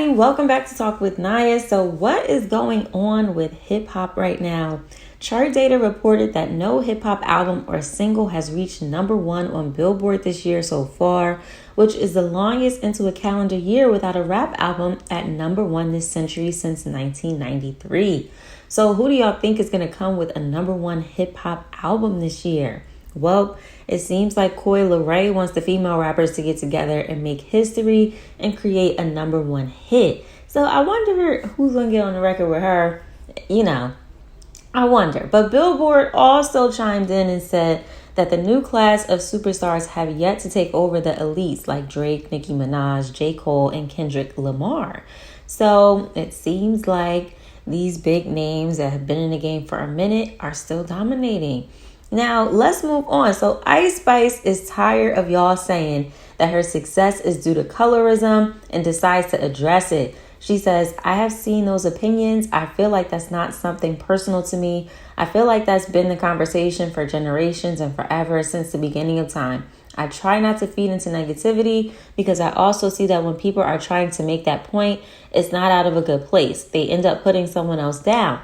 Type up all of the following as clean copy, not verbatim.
everybody, welcome back to Talk with Nia. So what is going on with hip hop right now? Chart data reported that no hip hop album or single has reached #1 on Billboard this year so far, which is the longest into a calendar year without a rap album at #1 this century since 1993. So who do y'all think is going to come with a #1 hip hop album this year? Well, it seems like Coi Leray wants the female rappers to get together and make history and create a #1 hit. So I wonder who's going to get on the record with her. I wonder. But Billboard also chimed in and said that the new class of superstars have yet to take over the elites like Drake, Nicki Minaj, J. Cole, and Kendrick Lamar. So it seems like these big names that have been in the game for a minute are still dominating. Now, let's move on. So Ice Spice is tired of y'all saying that her success is due to colorism and decides to address it. She says, I have seen those opinions. I feel like that's not something personal to me. I feel like that's been the conversation for generations and forever since the beginning of time. I try not to feed into negativity because I also see that when people are trying to make that point, it's not out of a good place. They end up putting someone else down.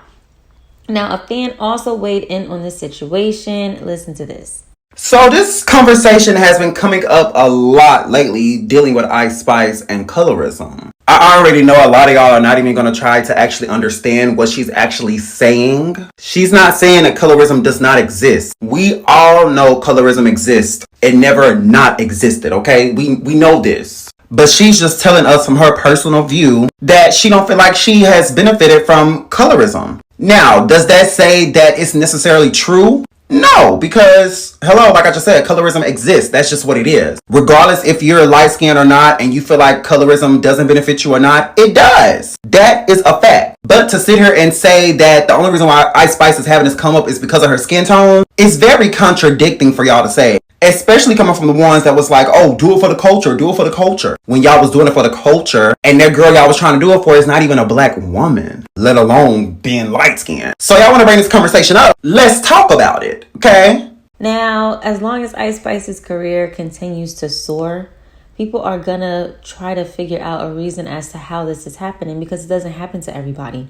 Now, a fan also weighed in on this situation. Listen to this. So this conversation has been coming up a lot lately, dealing with Ice Spice and colorism. I already know a lot of y'all are not even going to try to actually understand what she's actually saying. She's not saying that colorism does not exist. We all know colorism exists. It never not existed, okay? We know this. But she's just telling us from her personal view that she don't feel like she has benefited from colorism. Now, does that say that it's necessarily true? No, because, like I just said, colorism exists. That's just what it is. Regardless if you're light-skinned or not and you feel like colorism doesn't benefit you or not, it does. That is a fact. But to sit here and say that the only reason why Ice Spice is having this come up is because of her skin tone is very contradicting for y'all to say. Especially coming from the ones that was like, oh, do it for the culture, do it for the culture. When y'all was doing it for the culture and that girl y'all was trying to do it for is not even a black woman, let alone being light-skinned. So y'all want to bring this conversation up. Let's talk about it, okay? Now, as long as Ice Spice's career continues to soar, people are gonna try to figure out a reason as to how this is happening because it doesn't happen to everybody.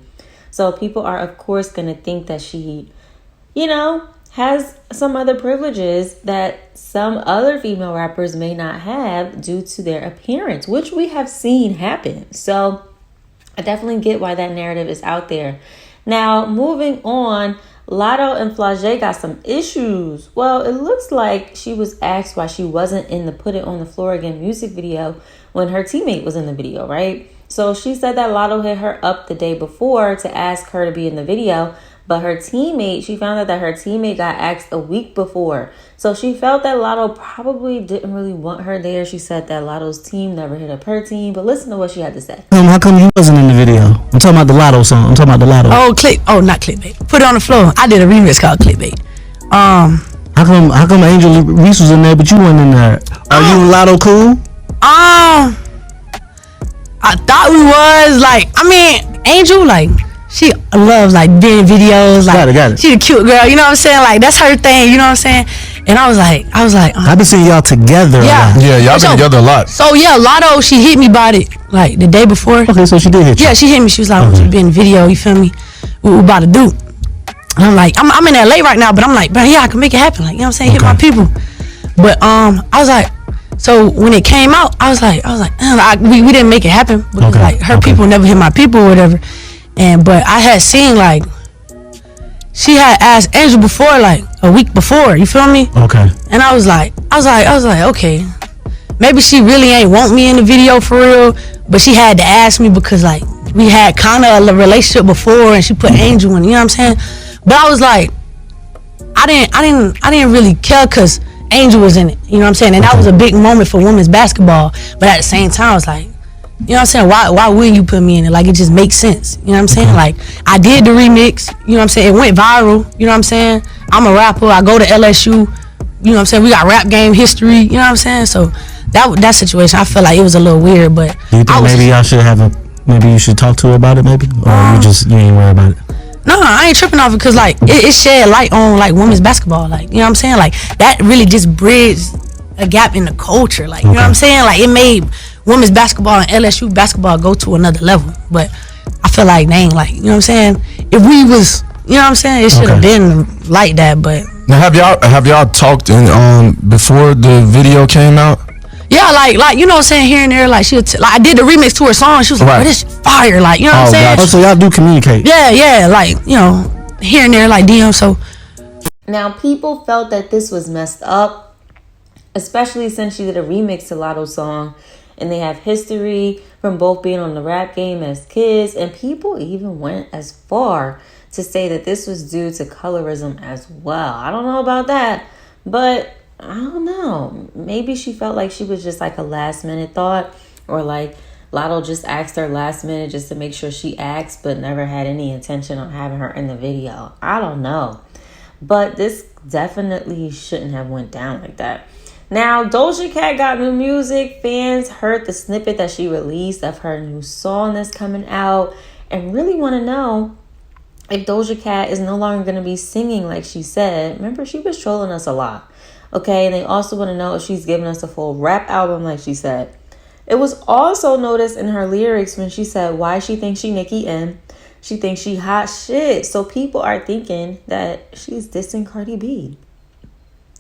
So people are, of course, gonna think that she, has some other privileges that some other female rappers may not have due to their appearance, which we have seen happen. So I definitely get why that narrative is out there. Now, moving on, Latto and flau'jae got some issues. Well, it looks like she was asked why she wasn't in the Put It On The Floor Again music video when her teammate was in the video, right? So she said that Latto hit her up the day before to ask her to be in the video. But she found out that her teammate got asked a week before. So she felt that Latto probably didn't really want her there. She said that Latto's team never hit up her team. But listen to what she had to say. How come he wasn't in the video? I'm talking about the Latto song. I'm talking about the Latto. Not clickbait. Put It On The Floor. I did a remix called Clickbait. How come Angel Reese was in there but you weren't in there? Are you and Latto cool? I thought we was Angel she loves being in videos. Got it. She a cute girl, you know what I'm saying? That's her thing, you know what I'm saying? And I was like, I've been seeing y'all together. Yeah, y'all been together a lot. So yeah, Latto, she hit me about it the day before. Okay, so she did hit you. Yeah, she hit me. She was like, I want you to be in the video, you feel me? What we about to do? And I'm like, I'm in LA right now, but I'm like, bro, yeah, I can make it happen. You know what I'm saying? Okay. Hit my people. But I was like, so when it came out, I was like, we didn't make it happen because her people never hit my people or whatever. But I had seen she had asked Angel before a week before, you feel me? Okay. And I was like, okay, maybe she really ain't want me in the video for real, but she had to ask me because we had kind of a relationship before and she put Angel in, you know what I'm saying? But I was like, I didn't really care because Angel was in it, you know what I'm saying? And that was a big moment for women's basketball. But at the same time, I was like, you know what I'm saying? Why wouldn't you put me in it? It just makes sense. You know what I'm saying? I did the remix. You know what I'm saying? It went viral. You know what I'm saying? I'm a rapper. I go to LSU. You know what I'm saying? We got rap game history. You know what I'm saying? So that situation, I felt like it was a little weird. But do you think maybe y'all should maybe you should talk to her about it maybe? Or you ain't worried about it? No, I ain't tripping off it because it shed light on women's basketball. You know what I'm saying? That really just bridged a gap in the culture. You know what I'm saying? It made women's basketball and LSU basketball go to another level. But I feel like they ain't like, you know what I'm saying? If we was, you know what I'm saying, it should have been like that. But now, have y'all talked before the video came out? yeah, like you know what I'm saying, here and there, like like I did the remix to her song. She was like, "Oh, this fire!" Like, you know what I'm saying? Gotcha. So y'all do communicate? Yeah, like, you know, here and there, like DM. So now people felt that this was messed up, especially since she did a remix to Latto's song, and they have history from both being on the rap game as kids, and people even went as far to say that this was due to colorism as well. I don't know about that, but I don't know. Maybe she felt like she was just like a last minute thought, or like Latto just asked her last minute just to make sure she asked, but never had any intention on having her in the video. I don't know. But this definitely shouldn't have went down like that. Now, Doja Cat got new music. Fans heard the snippet that she released of her new song that's coming out and really want to know if Doja Cat is no longer going to be singing like she said. Remember, she was trolling us a lot. Okay, and they also want to know if she's giving us a full rap album like she said. It was also noticed in her lyrics when she said why she thinks she Nicki M. She thinks she hot shit. So people are thinking that she's dissing Cardi B.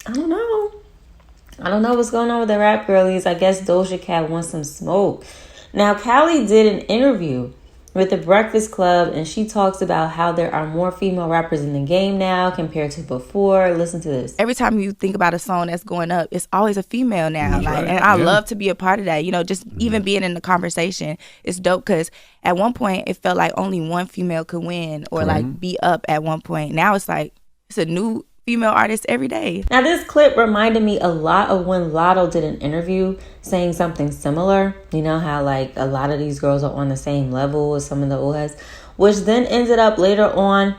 I don't know what's going on with the rap girlies. I guess Doja Cat wants some smoke. Now, Callie did an interview with the Breakfast Club, and she talks about how there are more female rappers in the game now compared to before. Listen to this. Every time you think about a song that's going up, it's always a female now. And I love to be a part of that. You know, just even being in the conversation is dope, because at one point it felt like only one female could win or like be up at one point. Now it's like it's a new female artist every day. Now, this clip reminded me a lot of when Latto did an interview saying something similar. You know how like a lot of these girls are on the same level as some of the old heads, which then ended up later on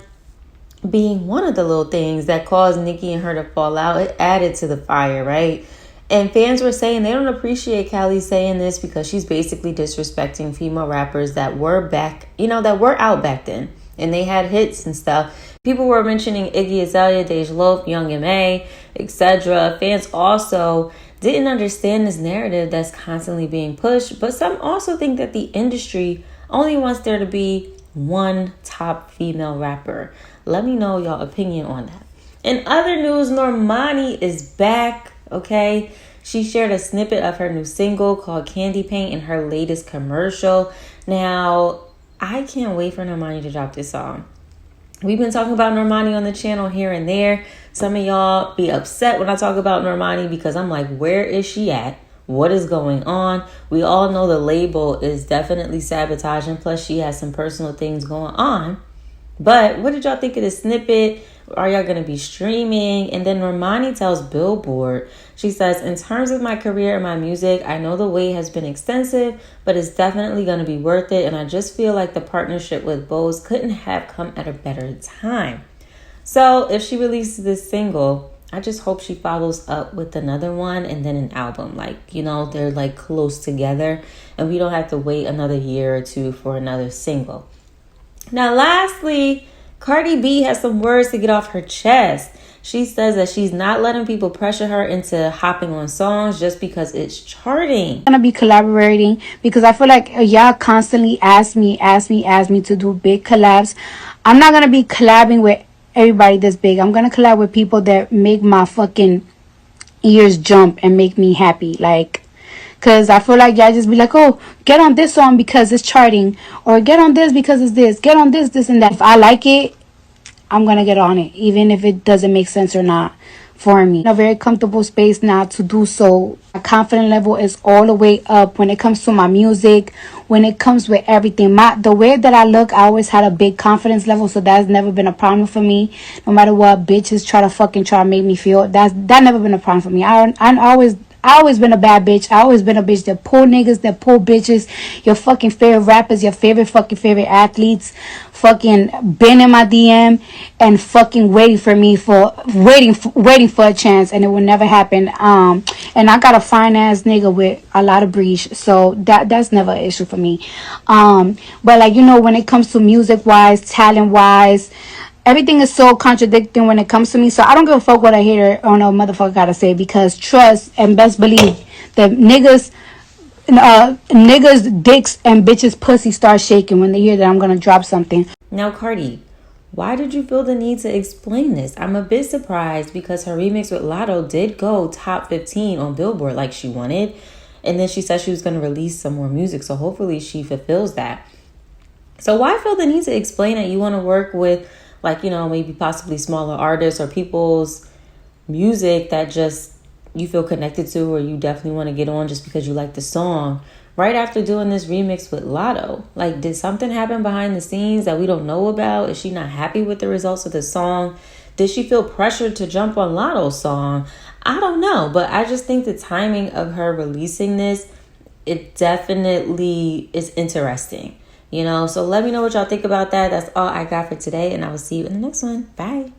being one of the little things that caused Nicki and her to fall out. It added to the fire, right? And fans were saying they don't appreciate Callie saying this because she's basically disrespecting female rappers that were back, you know, that were out back then and they had hits and stuff. People were mentioning Iggy Azalea, Deja Loaf, Young M.A., etc. Fans also didn't understand this narrative that's constantly being pushed, but some also think that the industry only wants there to be one top female rapper. Let me know y'all opinion on that. In other news, Normani is back, okay? She shared a snippet of her new single called Candy Paint in her latest commercial. Now, I can't wait for Normani to drop this song. We've been talking about Normani on the channel here and there. Some of y'all be upset when I talk about Normani because I'm like, where is she at? What is going on? We all know the label is definitely sabotaging. Plus, she has some personal things going on. But what did y'all think of this snippet? Are y'all going to be streaming? And then Normani tells Billboard, she says, in terms of my career and my music, I know the wait has been extensive, but it's definitely going to be worth it. And I just feel like the partnership with Bose couldn't have come at a better time. So if she releases this single, I just hope she follows up with another one and then an album. Like, you know, they're like close together and we don't have to wait another year or two for another single. Now, lastly, Cardi B has some words to get off her chest. She says that she's not letting people pressure her into hopping on songs just because it's charting. I'm gonna be collaborating because I feel like y'all constantly ask me to do big collabs. I'm not gonna be collabing with everybody this big. I'm gonna collab with people that make my fucking ears jump and make me happy. Like, because I feel like y'all just be like, oh, get on this song because it's charting, or get on this because it's this, get on this and that. If I like it, I'm going to get on it, even if it doesn't make sense or not for me. In a very comfortable space now to do so. My confidence level is all the way up when it comes to my music, when it comes with everything. The way that I look, I always had a big confidence level, so that's never been a problem for me. No matter what bitches try to make me feel, that never been a problem for me. I always been a bad bitch. I always been a bitch that pull niggas, that pull bitches. Your fucking favorite rappers, your favorite athletes, fucking been in my DM and fucking waiting for a chance, and it will never happen. And I got a fine ass nigga with a lot of breach, so that's never an issue for me. But like, you know, when it comes to music wise, talent wise, everything is so contradicting when it comes to me. So I don't give a fuck what a hater or no motherfucker gotta say, because trust and best believe that niggas niggas' dicks and bitches' pussy start shaking when they hear that I'm gonna drop something. Now, Cardi, why did you feel the need to explain this? I'm a bit surprised because her remix with Latto did go top 15 on Billboard like she wanted. And then she said she was going to release some more music. So hopefully she fulfills that. So why feel the need to explain that you want to work with, like, you know, maybe possibly smaller artists or people's music that just you feel connected to, or you definitely want to get on just because you like the song right after doing this remix with Latto? Like, did something happen behind the scenes that we don't know about? Is she not happy with the results of the song? Did she feel pressured to jump on Latto's song? I don't know, but I just think the timing of her releasing this, it definitely is interesting, you know? So let me know what y'all think about that. That's all I got for today, and I will see you in the next one. Bye.